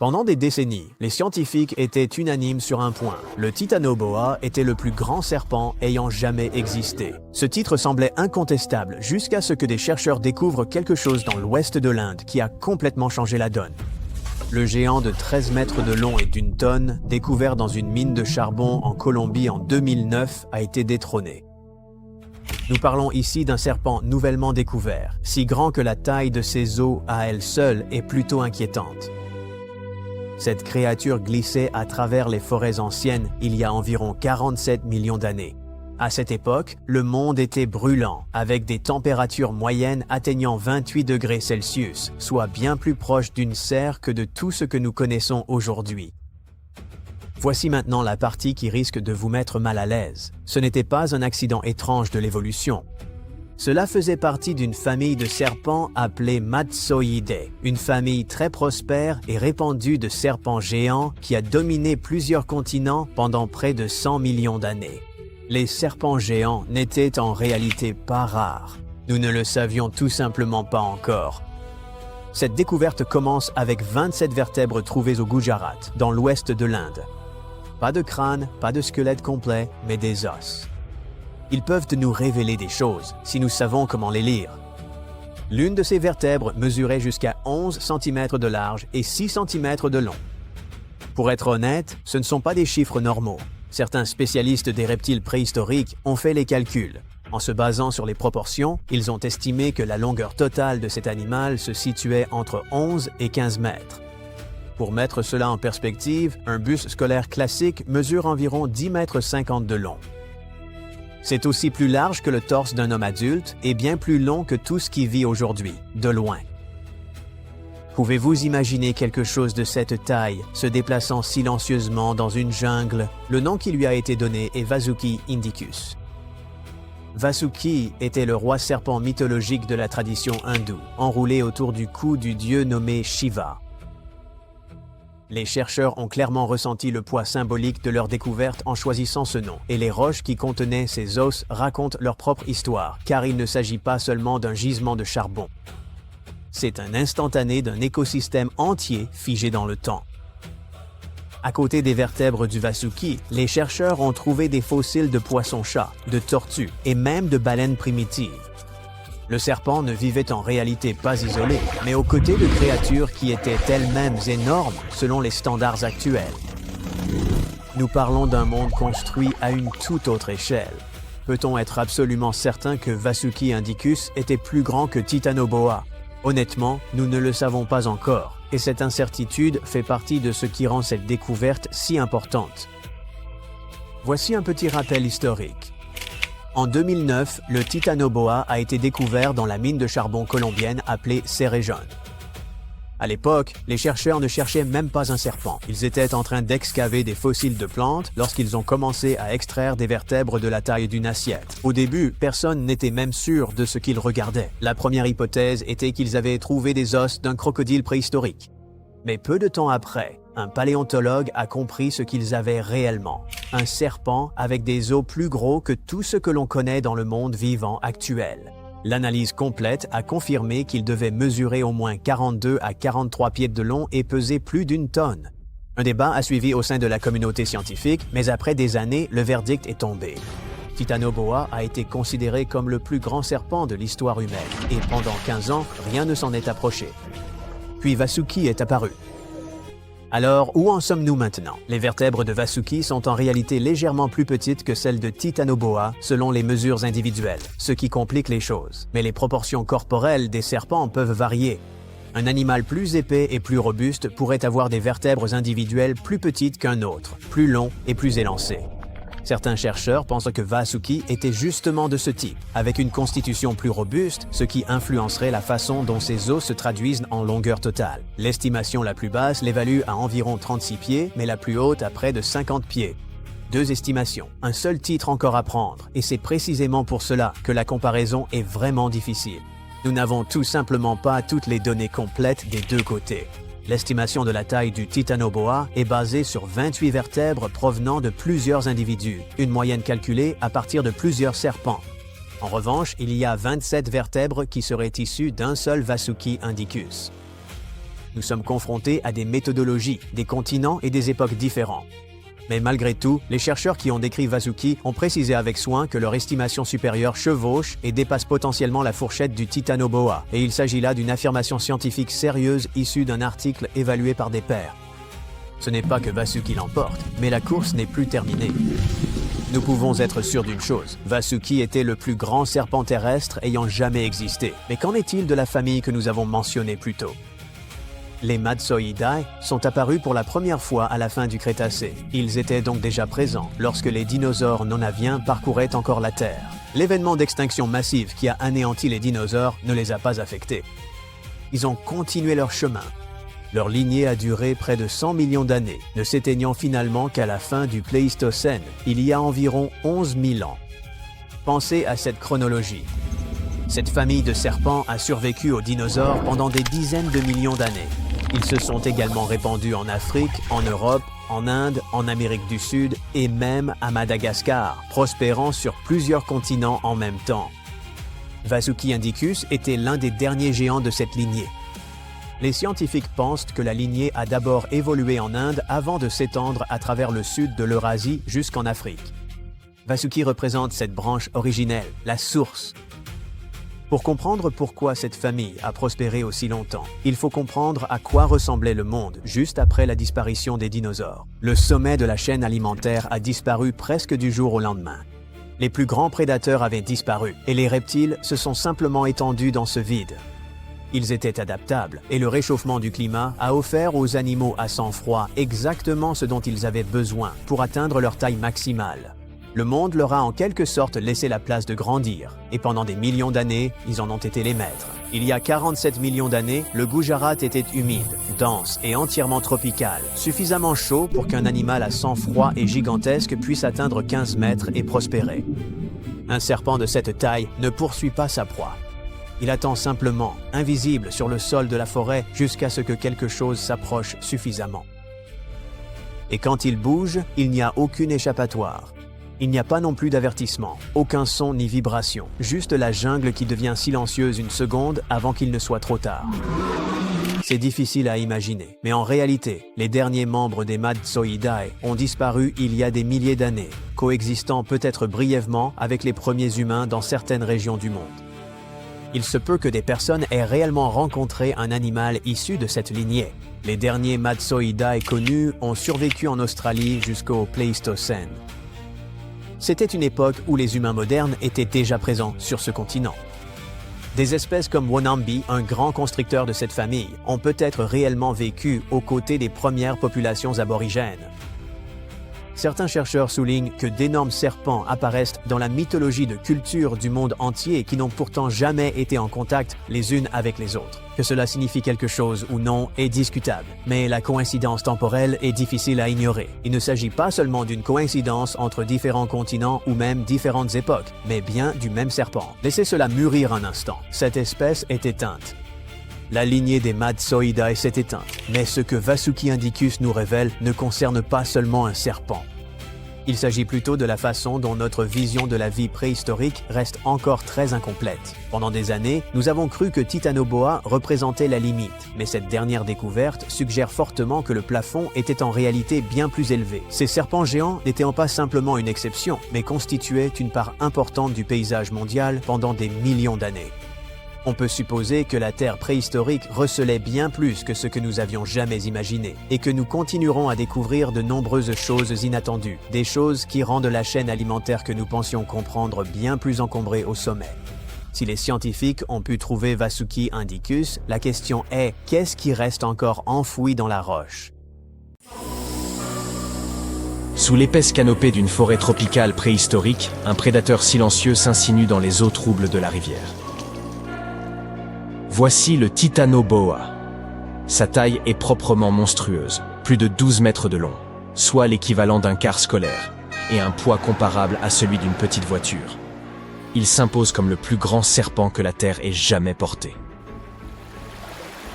Pendant des décennies, les scientifiques étaient unanimes sur un point. Le Titanoboa était le plus grand serpent ayant jamais existé. Ce titre semblait incontestable jusqu'à ce que des chercheurs découvrent quelque chose dans l'ouest de l'Inde qui a complètement changé la donne. Le géant de 13 mètres de long et d'une tonne, découvert dans une mine de charbon en Colombie en 2009, a été détrôné. Nous parlons ici d'un serpent nouvellement découvert, si grand que la taille de ses os à elle seule est plutôt inquiétante. Cette créature glissait à travers les forêts anciennes il y a environ 47 millions d'années. À cette époque, le monde était brûlant, avec des températures moyennes atteignant 28 degrés Celsius, soit bien plus proche d'une serre que de tout ce que nous connaissons aujourd'hui. Voici maintenant la partie qui risque de vous mettre mal à l'aise. Ce n'était pas un accident étrange de l'évolution. Cela faisait partie d'une famille de serpents appelée Matsoidae, une famille très prospère et répandue de serpents géants qui a dominé plusieurs continents pendant près de 100 millions d'années. Les serpents géants n'étaient en réalité pas rares. Nous ne le savions tout simplement pas encore. Cette découverte commence avec 27 vertèbres trouvées au Gujarat, dans l'ouest de l'Inde. Pas de crâne, pas de squelette complet, mais des os. Ils peuvent nous révéler des choses, si nous savons comment les lire. L'une de ces vertèbres mesurait jusqu'à 11 cm de large et 6 cm de long. Pour être honnête, ce ne sont pas des chiffres normaux. Certains spécialistes des reptiles préhistoriques ont fait les calculs. En se basant sur les proportions, ils ont estimé que la longueur totale de cet animal se situait entre 11 et 15 mètres. Pour mettre cela en perspective, un bus scolaire classique mesure environ 10,50 m de long. C'est aussi plus large que le torse d'un homme adulte et bien plus long que tout ce qui vit aujourd'hui, de loin. Pouvez-vous imaginer quelque chose de cette taille se déplaçant silencieusement dans une jungle? Le nom qui lui a été donné est Vasuki indicus. Vasuki était le roi serpent mythologique de la tradition hindoue, enroulé autour du cou du dieu nommé Shiva. Les chercheurs ont clairement ressenti le poids symbolique de leur découverte en choisissant ce nom, et les roches qui contenaient ces os racontent leur propre histoire, car il ne s'agit pas seulement d'un gisement de charbon. C'est un instantané d'un écosystème entier figé dans le temps. À côté des vertèbres du Vasuki, les chercheurs ont trouvé des fossiles de poissons-chats, de tortues et même de baleines primitives. Le serpent ne vivait en réalité pas isolé, mais aux côtés de créatures qui étaient elles-mêmes énormes selon les standards actuels. Nous parlons d'un monde construit à une toute autre échelle. Peut-on être absolument certain que Vasuki indicus était plus grand que Titanoboa? Honnêtement, nous ne le savons pas encore, et cette incertitude fait partie de ce qui rend cette découverte si importante. Voici un petit rappel historique. En 2009, le Titanoboa a été découvert dans la mine de charbon colombienne appelée Cerrejón. À l'époque, les chercheurs ne cherchaient même pas un serpent. Ils étaient en train d'excaver des fossiles de plantes lorsqu'ils ont commencé à extraire des vertèbres de la taille d'une assiette. Au début, personne n'était même sûr de ce qu'ils regardaient. La première hypothèse était qu'ils avaient trouvé des os d'un crocodile préhistorique. Mais peu de temps après, un paléontologue a compris ce qu'ils avaient réellement. Un serpent avec des os plus gros que tout ce que l'on connaît dans le monde vivant actuel. L'analyse complète a confirmé qu'il devait mesurer au moins 42 à 43 pieds de long et peser plus d'une tonne. Un débat a suivi au sein de la communauté scientifique, mais après des années, le verdict est tombé. Titanoboa a été considéré comme le plus grand serpent de l'histoire humaine, et pendant 15 ans, rien ne s'en est approché. Puis Vasuki est apparu. Alors, où en sommes-nous maintenant? Les vertèbres de Vasuki sont en réalité légèrement plus petites que celles de Titanoboa selon les mesures individuelles, ce qui complique les choses. Mais les proportions corporelles des serpents peuvent varier. Un animal plus épais et plus robuste pourrait avoir des vertèbres individuelles plus petites qu'un autre, plus longs et plus élancés. Certains chercheurs pensent que Vasuki était justement de ce type, avec une constitution plus robuste, ce qui influencerait la façon dont ses os se traduisent en longueur totale. L'estimation la plus basse l'évalue à environ 36 pieds, mais la plus haute à près de 50 pieds. Deux estimations, un seul titre encore à prendre, et c'est précisément pour cela que la comparaison est vraiment difficile. Nous n'avons tout simplement pas toutes les données complètes des deux côtés. L'estimation de la taille du Titanoboa est basée sur 28 vertèbres provenant de plusieurs individus, une moyenne calculée à partir de plusieurs serpents. En revanche, il y a 27 vertèbres qui seraient issues d'un seul Vasuki indicus. Nous sommes confrontés à des méthodologies, des continents et des époques différents. Mais malgré tout, les chercheurs qui ont décrit Vasuki ont précisé avec soin que leur estimation supérieure chevauche et dépasse potentiellement la fourchette du Titanoboa, et il s'agit là d'une affirmation scientifique sérieuse issue d'un article évalué par des pairs. Ce n'est pas que Vasuki l'emporte, mais la course n'est plus terminée. Nous pouvons être sûrs d'une chose, Vasuki était le plus grand serpent terrestre ayant jamais existé. Mais qu'en est-il de la famille que nous avons mentionnée plus tôt? Les Madtsoiidae sont apparus pour la première fois à la fin du Crétacé. Ils étaient donc déjà présents lorsque les dinosaures non-aviens parcouraient encore la Terre. L'événement d'extinction massive qui a anéanti les dinosaures ne les a pas affectés. Ils ont continué leur chemin. Leur lignée a duré près de 100 millions d'années, ne s'éteignant finalement qu'à la fin du Pléistocène, il y a environ 11 000 ans. Pensez à cette chronologie. Cette famille de serpents a survécu aux dinosaures pendant des dizaines de millions d'années. Ils se sont également répandus en Afrique, en Europe, en Inde, en Amérique du Sud et même à Madagascar, prospérant sur plusieurs continents en même temps. Vasuki indicus était l'un des derniers géants de cette lignée. Les scientifiques pensent que la lignée a d'abord évolué en Inde avant de s'étendre à travers le sud de l'Eurasie jusqu'en Afrique. Vasuki représente cette branche originelle, la source. Pour comprendre pourquoi cette famille a prospéré aussi longtemps, il faut comprendre à quoi ressemblait le monde juste après la disparition des dinosaures. Le sommet de la chaîne alimentaire a disparu presque du jour au lendemain. Les plus grands prédateurs avaient disparu et les reptiles se sont simplement étendus dans ce vide. Ils étaient adaptables et le réchauffement du climat a offert aux animaux à sang froid exactement ce dont ils avaient besoin pour atteindre leur taille maximale. Le monde leur a en quelque sorte laissé la place de grandir, et pendant des millions d'années, ils en ont été les maîtres. Il y a 47 millions d'années, le Gujarat était humide, dense et entièrement tropical, suffisamment chaud pour qu'un animal à sang froid et gigantesque puisse atteindre 15 mètres et prospérer. Un serpent de cette taille ne poursuit pas sa proie. Il attend simplement, invisible sur le sol de la forêt, jusqu'à ce que quelque chose s'approche suffisamment. Et quand il bouge, il n'y a aucune échappatoire. Il n'y a pas non plus d'avertissement, aucun son ni vibration, juste la jungle qui devient silencieuse une seconde avant qu'il ne soit trop tard. C'est difficile à imaginer, mais en réalité, les derniers membres des Madtsoiidae ont disparu il y a des milliers d'années, coexistant peut-être brièvement avec les premiers humains dans certaines régions du monde. Il se peut que des personnes aient réellement rencontré un animal issu de cette lignée. Les derniers Madtsoiidae connus ont survécu en Australie jusqu'au Pléistocène. C'était une époque où les humains modernes étaient déjà présents sur ce continent. Des espèces comme Wonambi, un grand constricteur de cette famille, ont peut-être réellement vécu aux côtés des premières populations aborigènes. Certains chercheurs soulignent que d'énormes serpents apparaissent dans la mythologie de cultures du monde entier qui n'ont pourtant jamais été en contact les unes avec les autres. Que cela signifie quelque chose ou non est discutable, mais la coïncidence temporelle est difficile à ignorer. Il ne s'agit pas seulement d'une coïncidence entre différents continents ou même différentes époques, mais bien du même serpent. Laissez cela mûrir un instant. Cette espèce est éteinte. La lignée des Madtsoiidae s'est éteinte, mais ce que Vasuki indicus nous révèle ne concerne pas seulement un serpent. Il s'agit plutôt de la façon dont notre vision de la vie préhistorique reste encore très incomplète. Pendant des années, nous avons cru que Titanoboa représentait la limite, mais cette dernière découverte suggère fortement que le plafond était en réalité bien plus élevé. Ces serpents géants n'étaient pas simplement une exception, mais constituaient une part importante du paysage mondial pendant des millions d'années. On peut supposer que la Terre préhistorique recelait bien plus que ce que nous avions jamais imaginé, et que nous continuerons à découvrir de nombreuses choses inattendues, des choses qui rendent la chaîne alimentaire que nous pensions comprendre bien plus encombrée au sommet. Si les scientifiques ont pu trouver Vasuki indicus, la question est, qu'est-ce qui reste encore enfoui dans la roche? Sous l'épaisse canopée d'une forêt tropicale préhistorique, un prédateur silencieux s'insinue dans les eaux troubles de la rivière. Voici le Titanoboa. Sa taille est proprement monstrueuse, plus de 12 mètres de long, soit l'équivalent d'un car scolaire, et un poids comparable à celui d'une petite voiture. Il s'impose comme le plus grand serpent que la Terre ait jamais porté.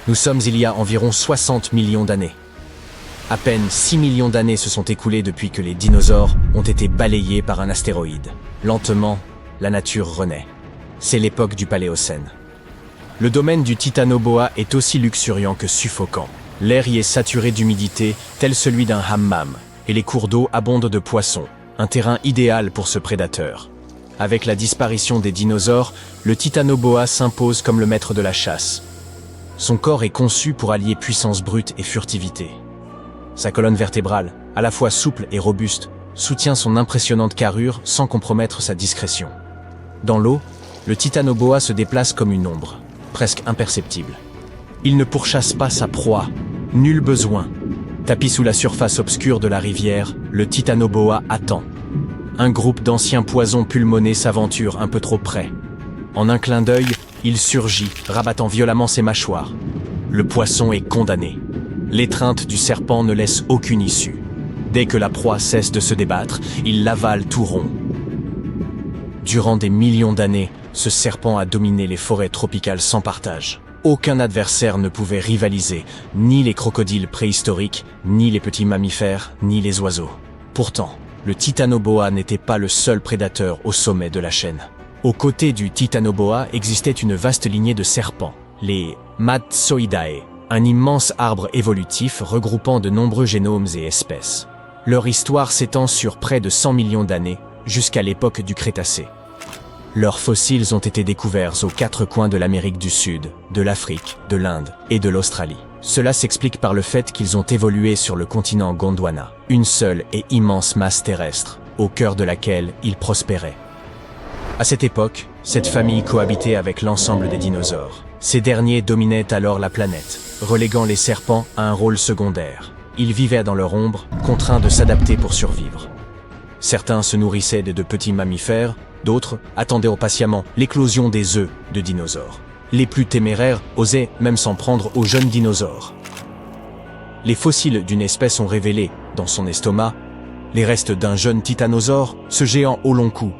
Nous sommes il y a environ 60 millions d'années. À peine 6 millions d'années se sont écoulées depuis que les dinosaures ont été balayés par un astéroïde. Lentement, la nature renaît. C'est l'époque du Paléocène. Le domaine du Titanoboa est aussi luxuriant que suffocant. L'air y est saturé d'humidité, tel celui d'un hammam, et les cours d'eau abondent de poissons, un terrain idéal pour ce prédateur. Avec la disparition des dinosaures, le Titanoboa s'impose comme le maître de la chasse. Son corps est conçu pour allier puissance brute et furtivité. Sa colonne vertébrale, à la fois souple et robuste, soutient son impressionnante carrure sans compromettre sa discrétion. Dans l'eau, le Titanoboa se déplace comme une ombre, presque imperceptible. Il ne pourchasse pas sa proie, nul besoin. Tapi sous la surface obscure de la rivière, le Titanoboa attend. Un groupe d'anciens poisons pulmonés s'aventure un peu trop près. En un clin d'œil, il surgit, rabattant violemment ses mâchoires. Le poisson est condamné. L'étreinte du serpent ne laisse aucune issue. Dès que la proie cesse de se débattre, il l'avale tout rond. Durant des millions d'années, ce serpent a dominé les forêts tropicales sans partage. Aucun adversaire ne pouvait rivaliser, ni les crocodiles préhistoriques, ni les petits mammifères, ni les oiseaux. Pourtant, le Titanoboa n'était pas le seul prédateur au sommet de la chaîne. Aux côtés du Titanoboa existait une vaste lignée de serpents, les Matsoidae, un immense arbre évolutif regroupant de nombreux génomes et espèces. Leur histoire s'étend sur près de 100 millions d'années, jusqu'à l'époque du Crétacé. Leurs fossiles ont été découverts aux quatre coins de l'Amérique du Sud, de l'Afrique, de l'Inde et de l'Australie. Cela s'explique par le fait qu'ils ont évolué sur le continent Gondwana, une seule et immense masse terrestre, au cœur de laquelle ils prospéraient. À cette époque, cette famille cohabitait avec l'ensemble des dinosaures. Ces derniers dominaient alors la planète, reléguant les serpents à un rôle secondaire. Ils vivaient dans leur ombre, contraints de s'adapter pour survivre. Certains se nourrissaient de petits mammifères, d'autres attendaient patiemment l'éclosion des œufs de dinosaures. Les plus téméraires osaient même s'en prendre aux jeunes dinosaures. Les fossiles d'une espèce ont révélé, dans son estomac, les restes d'un jeune titanosaure, ce géant au long cou.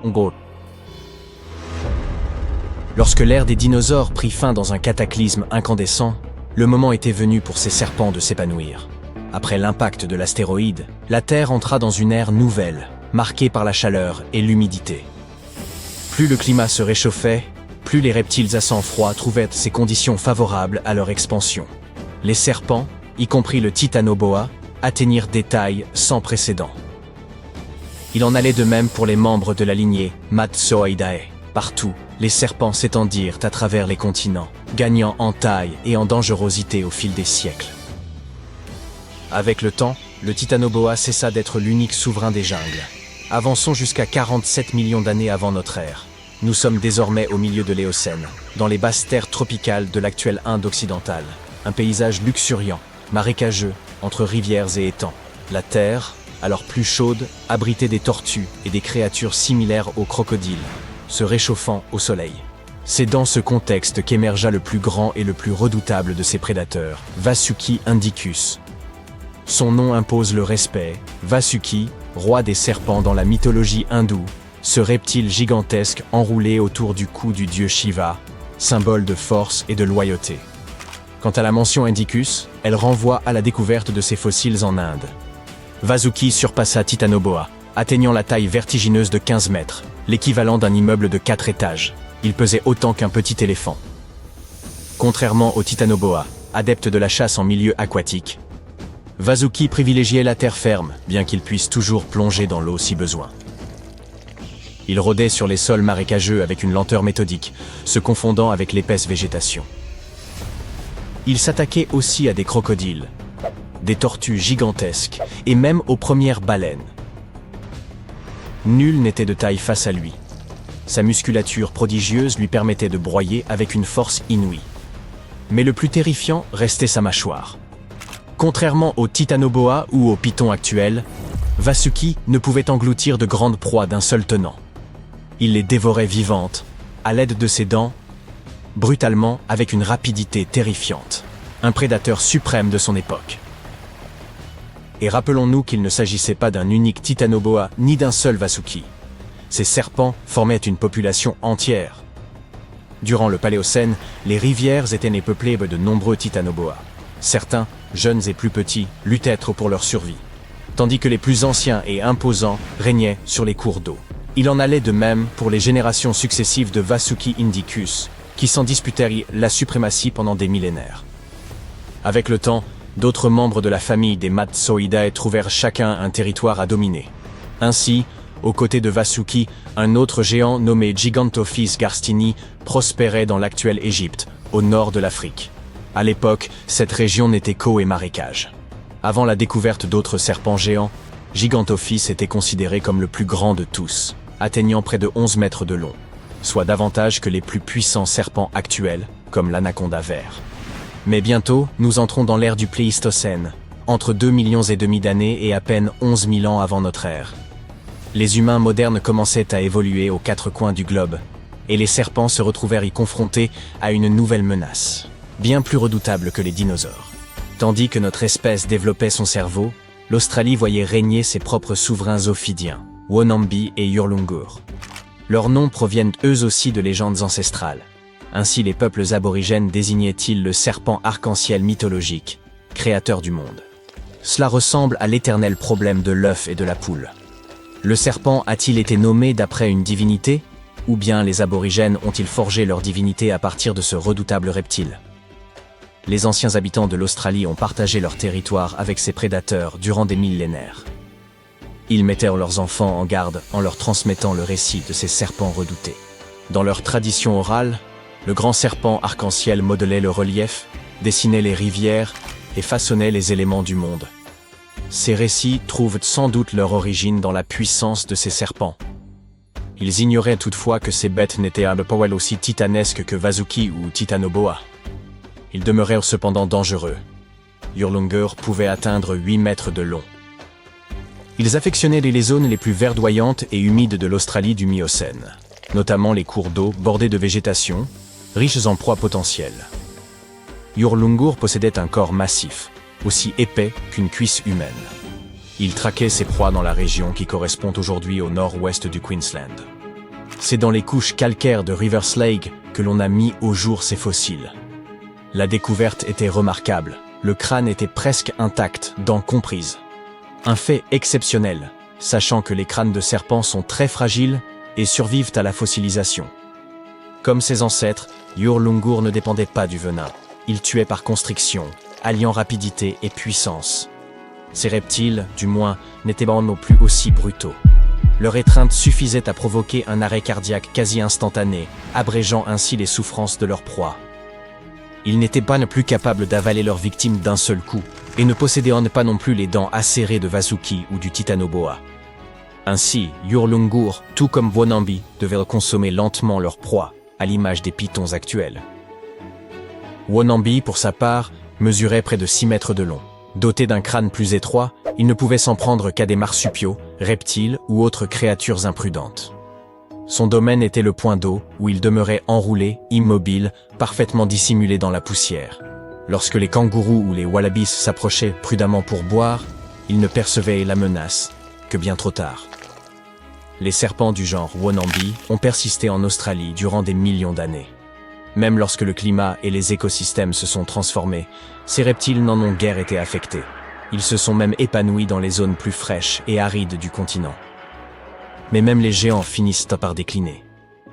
Lorsque l'ère des dinosaures prit fin dans un cataclysme incandescent, le moment était venu pour ces serpents de s'épanouir. Après l'impact de l'astéroïde, la Terre entra dans une ère nouvelle, marquée par la chaleur et l'humidité. Plus le climat se réchauffait, plus les reptiles à sang froid trouvaient ces conditions favorables à leur expansion. Les serpents, y compris le Titanoboa, atteignirent des tailles sans précédent. Il en allait de même pour les membres de la lignée Matsoidae. Partout, les serpents s'étendirent à travers les continents, gagnant en taille et en dangerosité au fil des siècles. Avec le temps, le Titanoboa cessa d'être l'unique souverain des jungles. Avançons jusqu'à 47 millions d'années avant notre ère. Nous sommes désormais au milieu de l'Éocène, dans les basses terres tropicales de l'actuelle Inde occidentale. Un paysage luxuriant, marécageux, entre rivières et étangs. La terre, alors plus chaude, abritait des tortues et des créatures similaires aux crocodiles, se réchauffant au soleil. C'est dans ce contexte qu'émergea le plus grand et le plus redoutable de ces prédateurs, Vasuki indicus. Son nom impose le respect. Vasuki, roi des serpents dans la mythologie hindoue, ce reptile gigantesque enroulé autour du cou du dieu Shiva, symbole de force et de loyauté. Quant à la mention Indicus, elle renvoie à la découverte de ses fossiles en Inde. Vasuki surpassa Titanoboa, atteignant la taille vertigineuse de 15 mètres, l'équivalent d'un immeuble de 4 étages. Il pesait autant qu'un petit éléphant. Contrairement au Titanoboa, adepte de la chasse en milieu aquatique, Vasuki privilégiait la terre ferme, bien qu'il puisse toujours plonger dans l'eau si besoin. Il rôdait sur les sols marécageux avec une lenteur méthodique, se confondant avec l'épaisse végétation. Il s'attaquait aussi à des crocodiles, des tortues gigantesques et même aux premières baleines. Nul n'était de taille face à lui. Sa musculature prodigieuse lui permettait de broyer avec une force inouïe. Mais le plus terrifiant restait sa mâchoire. Contrairement au Titanoboa ou au python actuel, Vasuki ne pouvait engloutir de grandes proies d'un seul tenant. Il les dévorait vivantes, à l'aide de ses dents, brutalement, avec une rapidité terrifiante. Un prédateur suprême de son époque. Et rappelons-nous qu'il ne s'agissait pas d'un unique Titanoboa ni d'un seul Vasuki. Ces serpents formaient une population entière. Durant le Paléocène, les rivières étaient peuplées de nombreux Titanoboa. Certains, jeunes et plus petits, luttaient pour leur survie, tandis que les plus anciens et imposants régnaient sur les cours d'eau. Il en allait de même pour les générations successives de Vasuki indicus, qui s'en disputèrent la suprématie pendant des millénaires. Avec le temps, d'autres membres de la famille des Matsoidae trouvèrent chacun un territoire à dominer. Ainsi, aux côtés de Vasuki, un autre géant nommé Gigantophis garstini prospérait dans l'actuelle Égypte, au nord de l'Afrique. À l'époque, cette région n'était qu'eau et marécages. Avant la découverte d'autres serpents géants, Gigantophis était considéré comme le plus grand de tous, atteignant près de 11 mètres de long, soit davantage que les plus puissants serpents actuels, comme l'anaconda vert. Mais bientôt, nous entrons dans l'ère du Pléistocène, entre 2,5 millions d'années et à peine 11 000 ans avant notre ère. Les humains modernes commençaient à évoluer aux quatre coins du globe, et les serpents se retrouvèrent y confrontés à une nouvelle menace, bien plus redoutable que les dinosaures. Tandis que notre espèce développait son cerveau, l'Australie voyait régner ses propres souverains ophidiens, Wonambi et Yurlungur. Leurs noms proviennent eux aussi de légendes ancestrales. Ainsi les peuples aborigènes désignaient-ils le serpent arc-en-ciel mythologique, créateur du monde. Cela ressemble à l'éternel problème de l'œuf et de la poule. Le serpent a-t-il été nommé d'après une divinité, ou bien les aborigènes ont-ils forgé leur divinité à partir de ce redoutable reptile? Les anciens habitants de l'Australie ont partagé leur territoire avec ces prédateurs durant des millénaires. Ils mettèrent leurs enfants en garde en leur transmettant le récit de ces serpents redoutés. Dans leur tradition orale, le grand serpent arc-en-ciel modelait le relief, dessinait les rivières et façonnait les éléments du monde. Ces récits trouvent sans doute leur origine dans la puissance de ces serpents. Ils ignoraient toutefois que ces bêtes n'étaient à pas aussi titanesques que Vasuki ou Titanoboa. Ils demeurèrent cependant dangereux. Yurlungur pouvait atteindre 8 mètres de long. Ils affectionnaient les zones les plus verdoyantes et humides de l'Australie du Miocène, notamment les cours d'eau bordés de végétation, riches en proies potentielles. Yurlungur possédait un corps massif, aussi épais qu'une cuisse humaine. Il traquait ses proies dans la région qui correspond aujourd'hui au nord-ouest du Queensland. C'est dans les couches calcaires de Rivers Lake que l'on a mis au jour ces fossiles. La découverte était remarquable, le crâne était presque intact, dents comprises. Un fait exceptionnel, sachant que les crânes de serpents sont très fragiles et survivent à la fossilisation. Comme ses ancêtres, Yurlungur ne dépendait pas du venin. Il tuait par constriction, alliant rapidité et puissance. Ces reptiles, du moins, n'étaient pas non plus aussi brutaux. Leur étreinte suffisait à provoquer un arrêt cardiaque quasi instantané, abrégeant ainsi les souffrances de leur proie. Ils n'étaient pas non plus capables d'avaler leurs victimes d'un seul coup, et ne possédaient pas non plus les dents acérées de Vasuki ou du Titanoboa. Ainsi, Yurlungur, tout comme Wonambi, devaient consommer lentement leur proie, à l'image des pythons actuels. Wonambi, pour sa part, mesurait près de 6 mètres de long. Doté d'un crâne plus étroit, il ne pouvait s'en prendre qu'à des marsupiaux, reptiles ou autres créatures imprudentes. Son domaine était le point d'eau, où il demeurait enroulé, immobile, parfaitement dissimulé dans la poussière. Lorsque les kangourous ou les wallabies s'approchaient prudemment pour boire, ils ne percevaient la menace que bien trop tard. Les serpents du genre Wonambi ont persisté en Australie durant des millions d'années. Même lorsque le climat et les écosystèmes se sont transformés, ces reptiles n'en ont guère été affectés. Ils se sont même épanouis dans les zones plus fraîches et arides du continent. Mais même les géants finissent par décliner.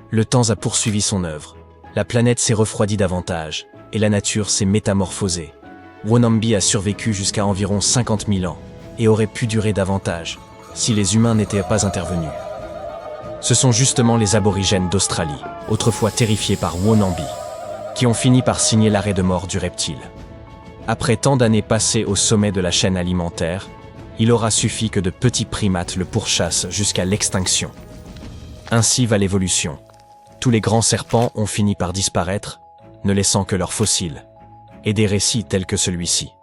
Le temps a poursuivi son œuvre. La planète s'est refroidie davantage, et la nature s'est métamorphosée. Wonambi a survécu jusqu'à environ 50 000 ans, et aurait pu durer davantage, si les humains n'étaient pas intervenus. Ce sont justement les aborigènes d'Australie, autrefois terrifiés par Wonambi, qui ont fini par signer l'arrêt de mort du reptile. Après tant d'années passées au sommet de la chaîne alimentaire, il aura suffi que de petits primates le pourchassent jusqu'à l'extinction. Ainsi va l'évolution. Tous les grands serpents ont fini par disparaître, ne laissant que leurs fossiles, et des récits tels que celui-ci.